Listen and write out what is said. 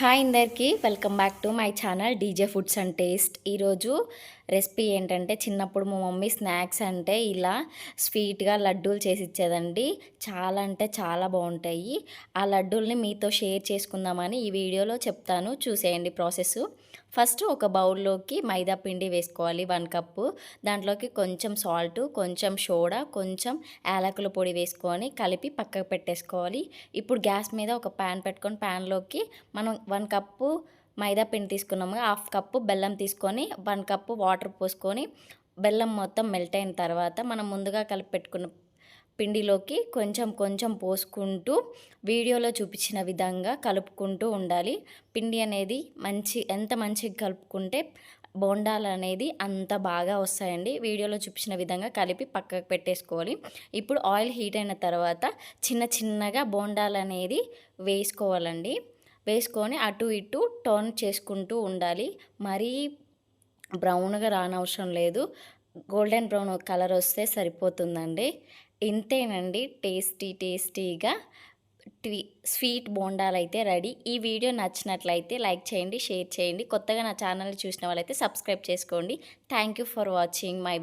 Hi అందరికీ welcome back to my channel DJ foods and taste. ఈరోజు recipe ఏంటంటే, చిన్నప్పుడు మా మమ్మీ స్నాక్స్ అంటే ఇలా స్వీట్గా లడ్డూలు చేసి ఇచ్చేదండి. చాలా అంటే చాలా బాగుంటాయి. ఆ లడ్డూల్ని మీతో షేర్ చేసుకుందామని ఈ వీడియోలో చెప్తాను, చూసేయండి ప్రాసెస్. ఫస్ట్ ఒక బౌల్లోకి మైదా పిండి వేసుకోవాలి 1 కప్పు. దాంట్లోకి కొంచెం సాల్ట్, కొంచెం సోడా, కొంచెం యాలకుల పొడి వేసుకొని కలిపి పక్కకు పెట్టేసుకోవాలి. ఇప్పుడు గ్యాస్ మీద ఒక ప్యాన్ పెట్టుకొని ప్యాన్లోకి మనం 1 కప్పు మైదా పిండి తీసుకున్నాము, 1/2 కప్పు బెల్లం తీసుకొని 1 కప్పు వాటర్ పోసుకొని బెల్లం మొత్తం మెల్ట్ అయిన తర్వాత మనం ముందుగా కలిపి పెట్టుకున్న పిండిలోకి కొంచెం కొంచెం పోసుకుంటూ వీడియోలో చూపించిన విధంగా కలుపుకుంటూ ఉండాలి. పిండి అనేది ఎంత మంచిగా కలుపుకుంటే బోండాలు అనేది అంత బాగా వస్తాయండి. వీడియోలో చూపించిన విధంగా కలిపి పక్కకు పెట్టేసుకోవాలి. ఇప్పుడు ఆయిల్ హీట్ అయిన తర్వాత చిన్న చిన్నగా బోండాలు అనేది వేసుకోవాలండి. వేసుకొని అటు ఇటు టర్న్ చేసుకుంటూ ఉండాలి. మరీ బ్రౌన్గా రానవసరం లేదు, గోల్డెన్ బ్రౌన్ కలర్ వస్తే సరిపోతుందండి. ఇంతేనండి, టేస్టీగా స్వీట్ బోండాలు అయితే రెడీ. ఈ వీడియో నచ్చినట్లయితే లైక్ చేయండి, షేర్ చేయండి. కొత్తగా నా ఛానల్ని చూసిన వాళ్ళైతే సబ్స్క్రైబ్ చేసుకోండి. Thank you for watching my